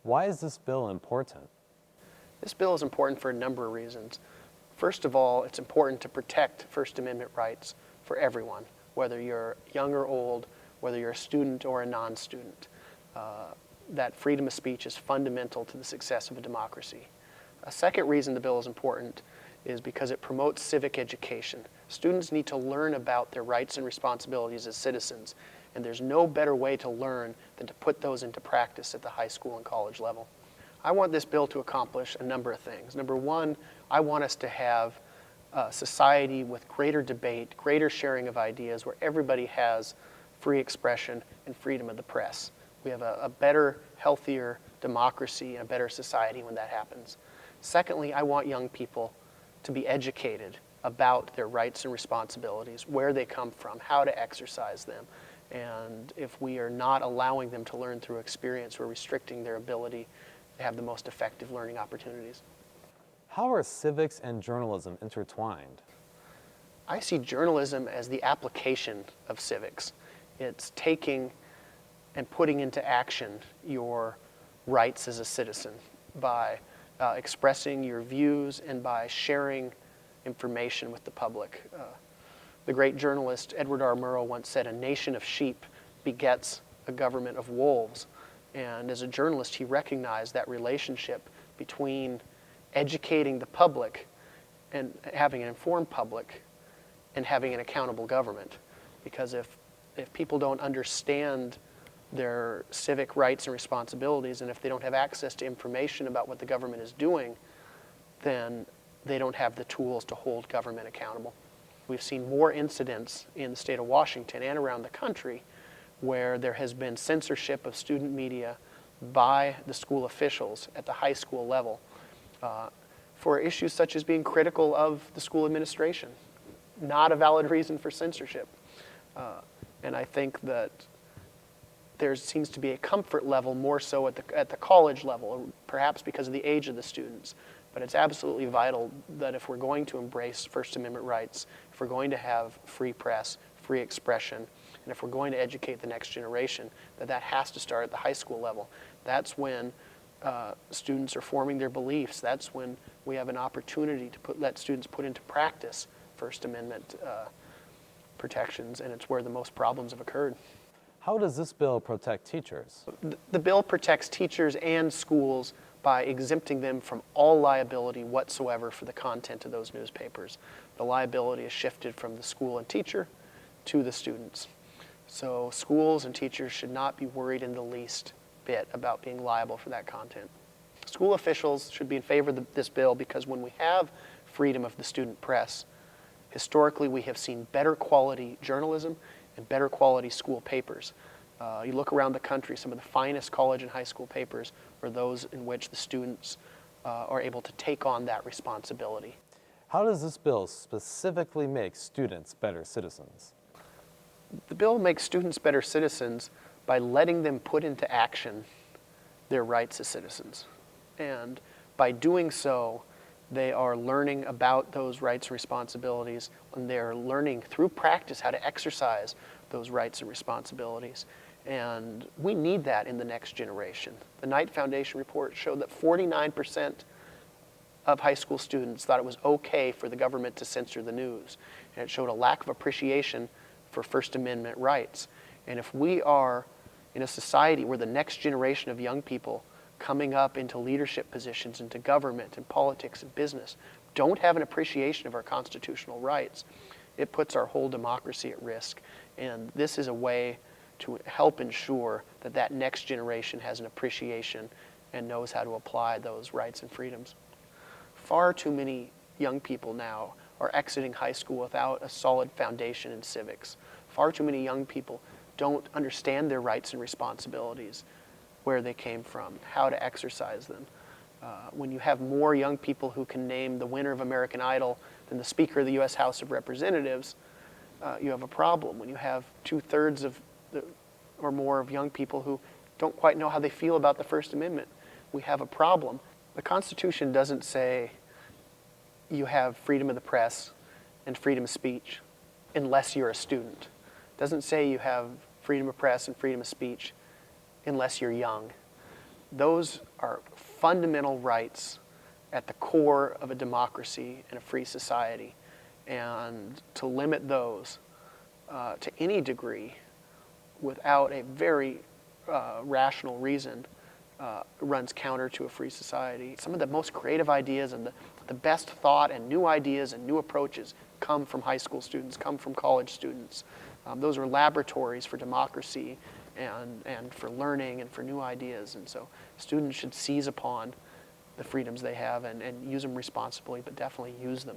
Why is this bill important? This bill is important for a number of reasons. First of all, it's important to protect First Amendment rights for everyone, whether you're young or old, whether you're a student or a non-student. That freedom of speech is fundamental to the success of a democracy. A second reason the bill is important is because it promotes civic education. Students need to learn about their rights and responsibilities as citizens, and there's no better way to learn than to put those into practice at the high school and college level. I want this bill to accomplish a number of things. Number one, I want us to have a society with greater debate, greater sharing of ideas, where everybody has free expression and freedom of the press. We have a better, healthier democracy and a better society when that happens. Secondly, I want young people to be educated about their rights and responsibilities, where they come from, how to exercise them. And if we are not allowing them to learn through experience, we're restricting their ability to have the most effective learning opportunities. How are civics and journalism intertwined? I see journalism as the application of civics. It's taking and putting into action your rights as a citizen by expressing your views and by sharing information with the public. The great journalist Edward R. Murrow once said, "A nation of sheep begets a government of wolves." And as a journalist, he recognized that relationship between educating the public and having an informed public and having an accountable government. Because if people don't understand their civic rights and responsibilities, and if they don't have access to information about what the government is doing, then they don't have the tools to hold government accountable. We've seen more incidents in the state of Washington and around the country where there has been censorship of student media by the school officials at the high school level for issues such as being critical of the school administration. Not a valid reason for censorship. And I think that there seems to be a comfort level more so at the college level, perhaps because of the age of the students. But it's absolutely vital that if we're going to embrace First Amendment rights, if we're going to have free press, free expression, and if we're going to educate the next generation, that has to start at the high school level. That's when students are forming their beliefs. That's when we have an opportunity to let students put into practice First Amendment protections, and it's where the most problems have occurred. How does this bill protect teachers? The bill protects teachers and schools by exempting them from all liability whatsoever for the content of those newspapers. The liability is shifted from the school and teacher to the students. So schools and teachers should not be worried in the least bit about being liable for that content. School officials should be in favor of this bill because when we have freedom of the student press, historically we have seen better quality journalism and better quality school papers. You look around the country, some of the finest college and high school papers are those in which the students are able to take on that responsibility. How does this bill specifically make students better citizens? The bill makes students better citizens by letting them put into action their rights as citizens. And by doing so, they are learning about those rights and responsibilities, and they're learning through practice how to exercise those rights and responsibilities. And we need that in the next generation. The Knight Foundation report showed that 49% of high school students thought it was okay for the government to censor the news. And it showed a lack of appreciation for First Amendment rights. And if we are in a society where the next generation of young people coming up into leadership positions, into government and politics and business, don't have an appreciation of our constitutional rights, it puts our whole democracy at risk. And this is a way to help ensure that that next generation has an appreciation and knows how to apply those rights and freedoms. Far too many young people now are exiting high school without a solid foundation in civics. Far too many young people don't understand their rights and responsibilities, where they came from, how to exercise them. When you have more young people who can name the winner of American Idol than the Speaker of the U.S. House of Representatives, you have a problem. When you have 2/3 or more of young people who don't quite know how they feel about the First Amendment, we have a problem. The Constitution doesn't say you have freedom of the press and freedom of speech unless you're a student. It doesn't say you have freedom of press and freedom of speech unless you're young. those are fundamental rights at the core of a democracy and a free society. And to limit those to any degree without a very rational reason runs counter to a free society. Some of the most creative ideas and the best thought and new ideas and new approaches come from high school students, come from college students. Those are laboratories for democracy and for learning and for new ideas. And so students should seize upon the freedoms they have and use them responsibly, but definitely use them.